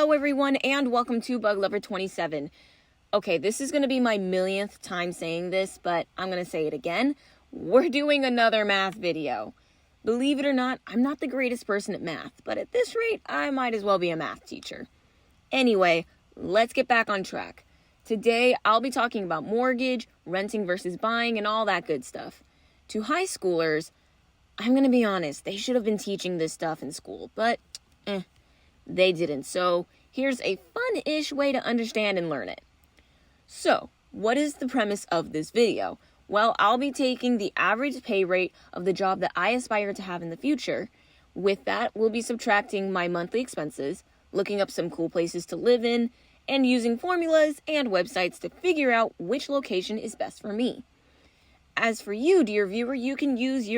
Hello everyone and welcome to Bug Lover 27. Okay, this is going to be my millionth time saying this, but I'm going to say it again. We're doing another math video. Believe it or not, I'm not the greatest person at math, but at this rate, I might as well be a math teacher. Anyway, let's get back on track. Today, I'll be talking about mortgage, renting versus buying, and all that good stuff. To high schoolers, I'm going to be honest, they should have been teaching this stuff in school, but they didn't. So here's a fun-ish way to understand and learn it. So what is the premise of this video? Well, I'll be taking the average pay rate of the job that I aspire to have in the future. With that, we'll be subtracting my monthly expenses, looking up some cool places to live in, and using formulas and websites to figure out which location is best for me. As for you, dear viewer, you can use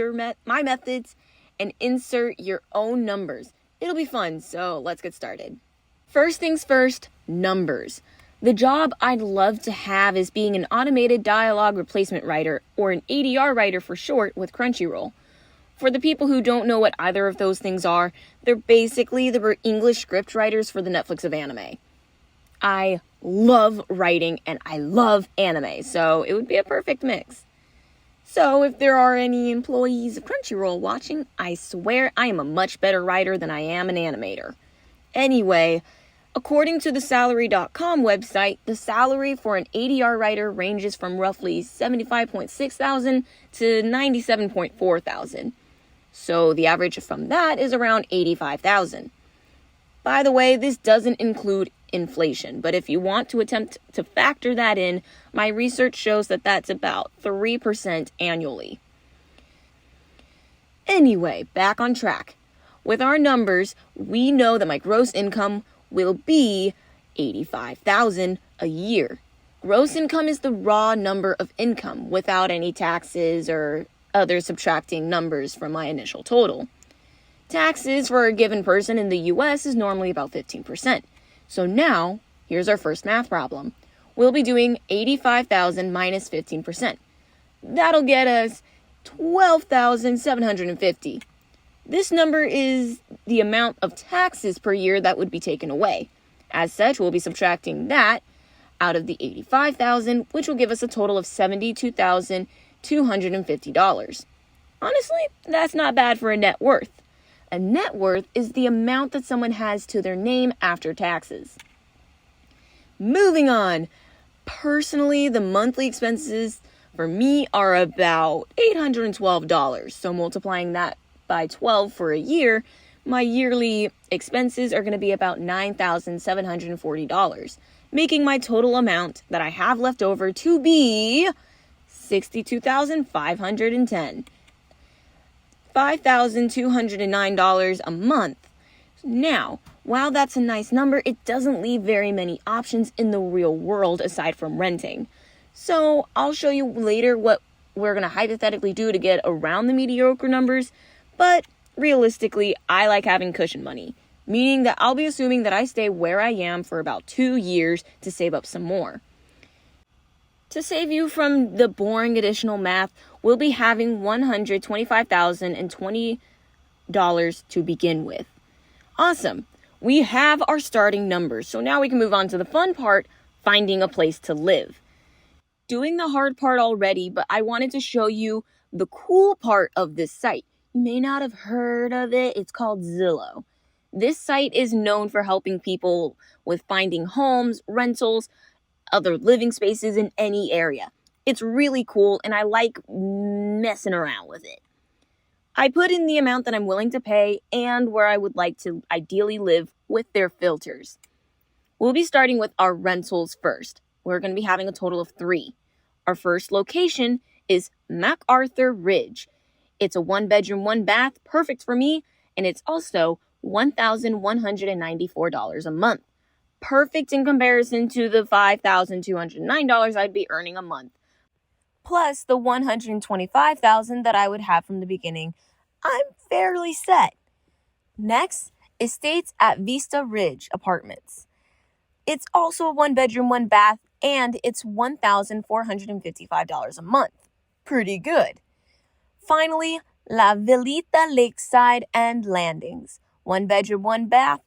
my methods and insert your own numbers. It'll be fun, so let's get started. First things first, numbers. The job I'd love to have is being an automated dialogue replacement writer, or an ADR writer for short, with Crunchyroll. For the people who don't know what either of those things are, they're basically the English script writers for the Netflix of anime. I love writing and I love anime, so it would be a perfect mix. So if there are any employees of Crunchyroll watching, I swear I am a much better writer than I am an animator. Anyway, according to the salary.com website, the salary for an ADR writer ranges from roughly $75,600 to $97,400. So the average from that is around $85,000. By the way, this doesn't include inflation, but if you want to attempt to factor that in, my research shows that that's about 3% annually. Anyway, back on track. With our numbers, we know that my gross income will be $85,000 a year. Gross income is the raw number of income without any taxes or other subtracting numbers from my initial total. Taxes for a given person in the US is normally about 15%. So now, here's our first math problem. We'll be doing $85,000 minus 15%. That'll get us $12,750. This number is the amount of taxes per year that would be taken away. As such, we'll be subtracting that out of the $85,000, which will give us a total of $72,250. Honestly, that's not bad for a net worth. A net worth is the amount that someone has to their name after taxes. Moving on. Personally, the monthly expenses for me are about $812. So multiplying that by 12 for a year, my yearly expenses are going to be about $9,740, making my total amount that I have left over to be $62,510. $5,209 a month. Now, while that's a nice number, it doesn't leave very many options in the real world aside from renting. So I'll show you later what we're going to hypothetically do to get around the mediocre numbers, but realistically, I like having cushion money, meaning that I'll be assuming that I stay where I am for about 2 years to save up some more. To save you from the boring additional math, we'll be having $125,020 to begin with. Awesome. We have our starting numbers, so now we can move on to the fun part, finding a place to live. Doing the hard part already, but I wanted to show you the cool part of this site. You may not have heard of it. It's called Zillow. This site is known for helping people with finding homes, rentals, other living spaces in any area. It's really cool and I like messing around with it. I put in the amount that I'm willing to pay and where I would like to ideally live with their filters. We'll be starting with our rentals first. We're going to be having a total of 3. Our first location is MacArthur Ridge. It's a 1-bedroom, 1-bath, perfect for me, and it's also $1,194 a month. Perfect in comparison to the $5,209 I'd be earning a month. Plus the $125,000 that I would have from the beginning. I'm fairly set. Next, Estates at Vista Ridge Apartments. It's also a 1-bedroom, 1-bath, and it's $1,455 a month. Pretty good. Finally, La Villita Lakeside and Landings. 1-bedroom, 1-bath,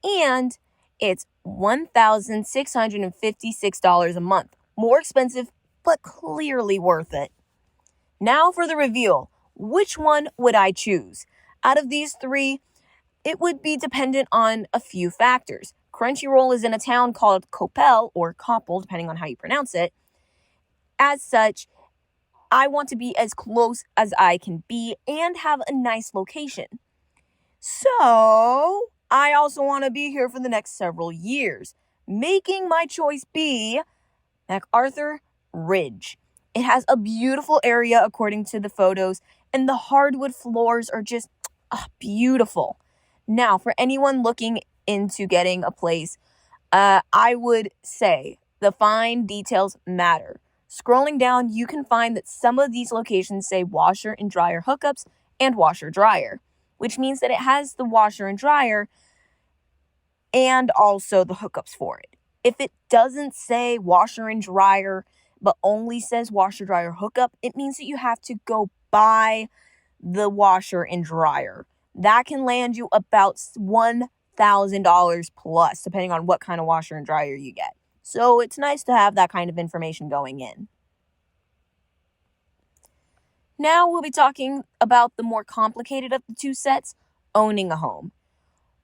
and It's $1,656 a month. More expensive, but clearly worth it. Now for the reveal. Which one would I choose? Out of these three, it would be dependent on a few factors. Crunchyroll is in a town called Coppell, or Koppel, depending on how you pronounce it. As such, I want to be as close as I can be and have a nice location. So, I also want to be here for the next several years, making my choice be MacArthur Ridge. It has a beautiful area according to the photos, and the hardwood floors are just beautiful. Now, for anyone looking into getting a place, I would say the fine details matter. Scrolling down, you can find that some of these locations say washer and dryer hookups and washer dryer, which means that it has the washer and dryer and also the hookups for it. If it doesn't say washer and dryer, but only says washer dryer hookup, it means that you have to go buy the washer and dryer. That can land you about $1,000 plus, depending on what kind of washer and dryer you get. So it's nice to have that kind of information going in. Now we'll be talking about the more complicated of the two sets, owning a home.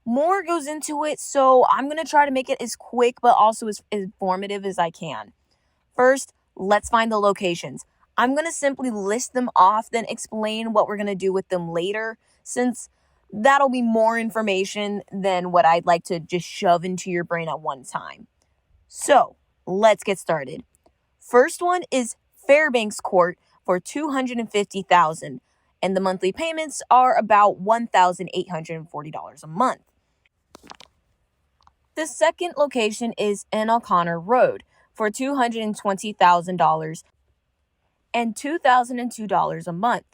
More goes into it, so I'm going to try to make it as quick but also as informative as I can. First, let's find the locations. I'm going to simply list them off, then explain what we're going to do with them later, since that'll be more information than what I'd like to just shove into your brain at one time. So, let's get started. First one is Fairbanks Court for $250,000, and the monthly payments are about $1,840 a month. The second location is in O'Connor Road for $220,000 and $2,002 a month.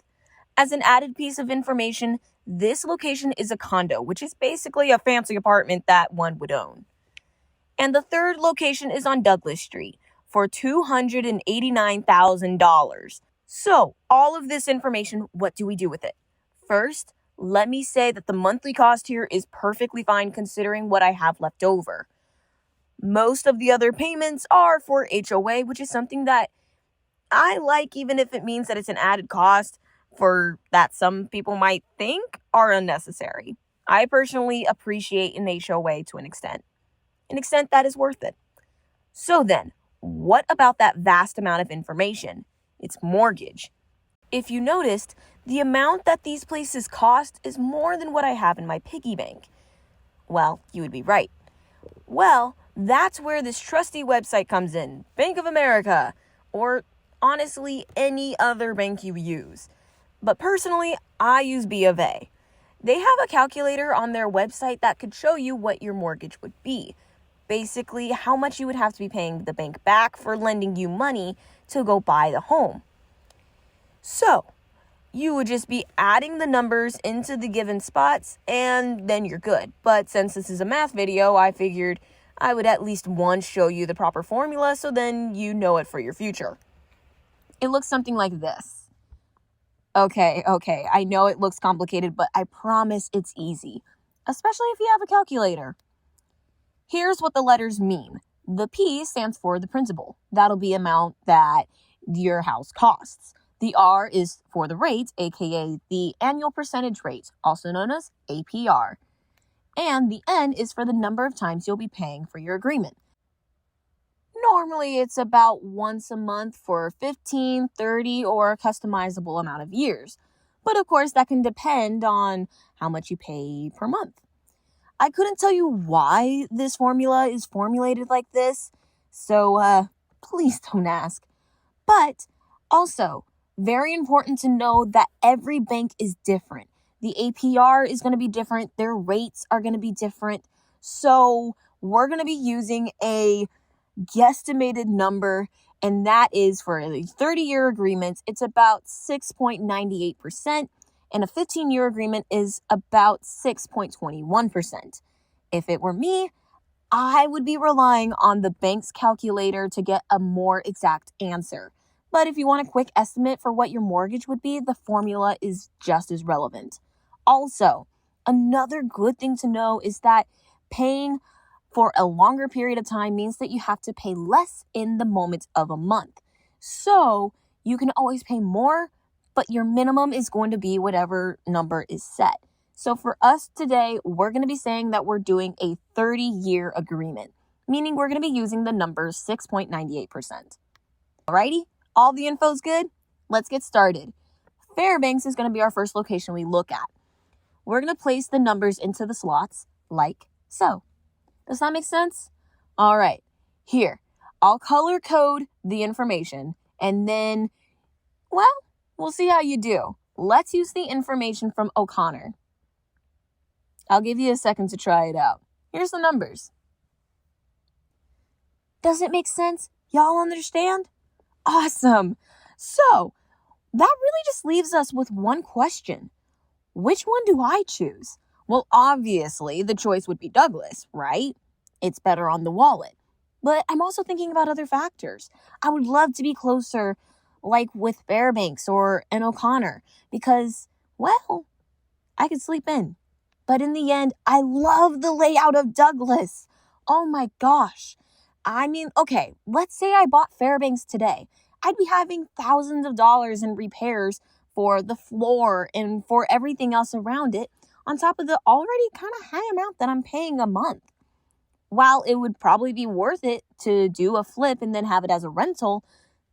As an added piece of information, this location is a condo, which is basically a fancy apartment that one would own. And the third location is on Douglas Street for $289,000. So, all of this information, what do we do with it? First, let me say that the monthly cost here is perfectly fine considering what I have left over. Most of the other payments are for HOA, which is something that I like, even if it means that it's an added cost for that some people might think are unnecessary. I personally appreciate an HOA to an extent that is worth it. So then, what about that vast amount of information? It's mortgage. If you noticed, the amount that these places cost is more than what I have in my piggy bank. Well, you would be right. Well, that's where this trusty website comes in, Bank of America, or honestly, any other bank you use. But personally, I use B of A. They have a calculator on their website that could show you what your mortgage would be. Basically, how much you would have to be paying the bank back for lending you money to go buy the home. So, you would just be adding the numbers into the given spots and then you're good. But since this is a math video, I figured I would at least once show you the proper formula so then you know it for your future. It looks something like this. Okay, I know it looks complicated, but I promise it's easy, especially if you have a calculator. Here's what the letters mean. The P stands for the principal. That'll be amount that your house costs. The R is for the rate, aka the annual percentage rate, also known as APR. And the N is for the number of times you'll be paying for your agreement. Normally, it's about once a month for 15, 30, or a customizable amount of years. But of course, that can depend on how much you pay per month. I couldn't tell you why this formula is formulated like this, so please don't ask. But also, very important to know that every bank is different. The APR is going to be different. Their rates are going to be different. So we're going to be using a guesstimated number, and that is for a 30-year agreement, it's about 6.98%, and a 15-year agreement is about 6.21%. If it were me, I would be relying on the bank's calculator to get a more exact answer. But if you want a quick estimate for what your mortgage would be, the formula is just as relevant. Also, another good thing to know is that paying for a longer period of time means that you have to pay less in the moment of a month. So you can always pay more, but your minimum is going to be whatever number is set. So for us today, we're going to be saying that we're doing a 30-year agreement, meaning we're going to be using the number 6.98%. Alrighty, all the info's good? Let's get started. Fairbanks is going to be our first location we look at. We're going to place the numbers into the slots like so. Does that make sense? All right, here, I'll color code the information and then, well, we'll see how you do. Let's use the information from O'Connor. I'll give you a second to try it out. Here's the numbers. Does it make sense? Y'all understand? Awesome. So that really just leaves us with one question. Which one do I choose? Well, obviously, the choice would be Douglas, right? It's better on the wallet. But I'm also thinking about other factors. I would love to be closer, like with Fairbanks or an O'Connor, because, well, I could sleep in. But in the end, I love the layout of Douglas. Oh my gosh. I mean, okay, let's say I bought Fairbanks today. I'd be having thousands of dollars in repairs for the floor and for everything else around it, on top of the already kind of high amount that I'm paying a month. While it would probably be worth it to do a flip and then have it as a rental,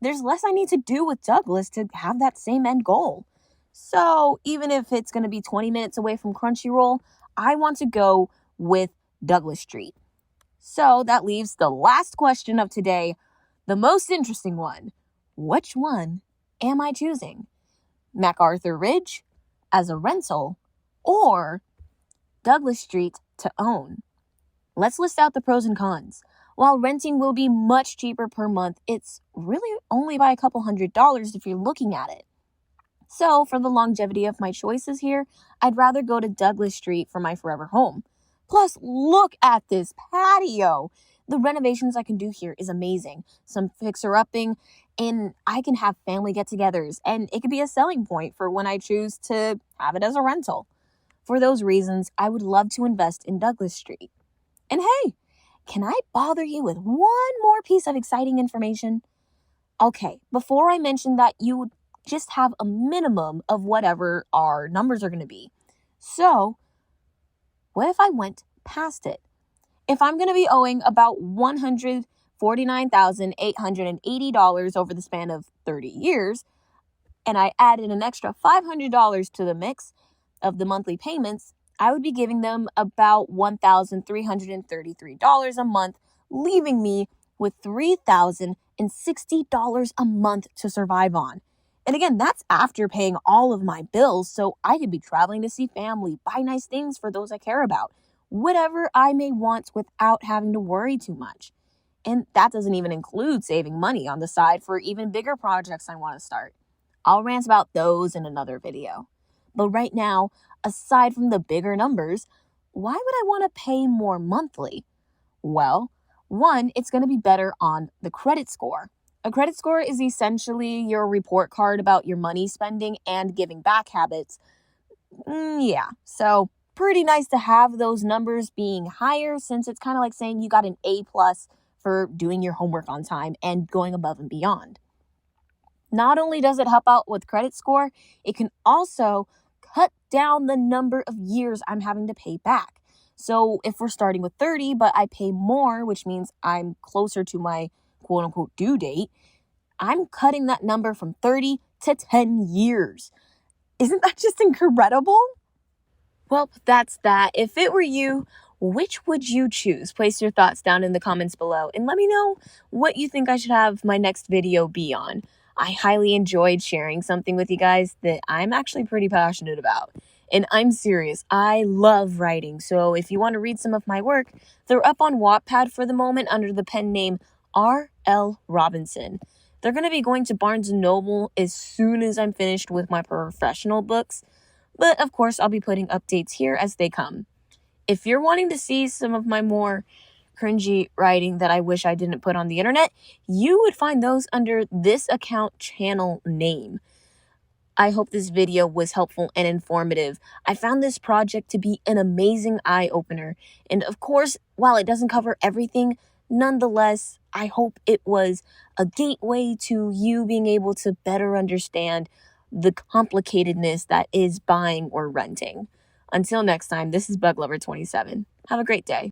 there's less I need to do with Douglas to have that same end goal. So even if it's going to be 20 minutes away from Crunchyroll, I want to go with Douglas Street. So that leaves the last question of today, the most interesting one. Which one am I choosing? MacArthur Ridge as a rental or Douglas Street to own? Let's list out the pros and cons. While renting will be much cheaper per month, it's really only by a couple $100s if you're looking at it. So for the longevity of my choices here, I'd rather go to Douglas Street for my forever home. Plus, look at this patio. The renovations I can do here is amazing. Some fixer-upping, and I can have family get-togethers, and it could be a selling point for when I choose to have it as a rental. For those reasons, I would love to invest in Douglas Street. And hey, can I bother you with one more piece of exciting information? Okay, before I mention that you would just have a minimum of whatever our numbers are going to be. So, what if I went past it? If I'm going to be owing about $149,880 over the span of 30 years, and I added an extra $500 to the mix of the monthly payments, I would be giving them about $1,333 a month, leaving me with $3,060 a month to survive on. And again, that's after paying all of my bills, so I could be traveling to see family, buy nice things for those I care about, whatever I may want without having to worry too much. And that doesn't even include saving money on the side for even bigger projects I want to start. I'll rant about those in another video. But right now, aside from the bigger numbers, why would I want to pay more monthly? Well, one, it's going to be better on the credit score. A credit score is essentially your report card about your money spending and giving back habits. So pretty nice to have those numbers being higher, since it's kind of like saying you got an A+ for doing your homework on time and going above and beyond. Not only does it help out with credit score, it can also cut down the number of years I'm having to pay back. So if we're starting with 30, but I pay more, which means I'm closer to my quote unquote due date, I'm cutting that number from 30 to 10 years. Isn't that just incredible? Well, that's that. If it were you, which would you choose? Place your thoughts down in the comments below and let me know what you think I should have my next video be on. I highly enjoyed sharing something with you guys that I'm actually pretty passionate about. And I'm serious, I love writing. So if you want to read some of my work, they're up on Wattpad for the moment under the pen name R.L. Robinson. They're going to be going to Barnes & Noble as soon as I'm finished with my professional books. But of course, I'll be putting updates here as they come. If you're wanting to see some of my more cringy writing that I wish I didn't put on the internet, you would find those under this account channel name. I hope this video was helpful and informative. I found this project to be an amazing eye-opener. And of course, while it doesn't cover everything, nonetheless, I hope it was a gateway to you being able to better understand the complicatedness that is buying or renting. Until next time, this is Bug Lover 27. Have a great day.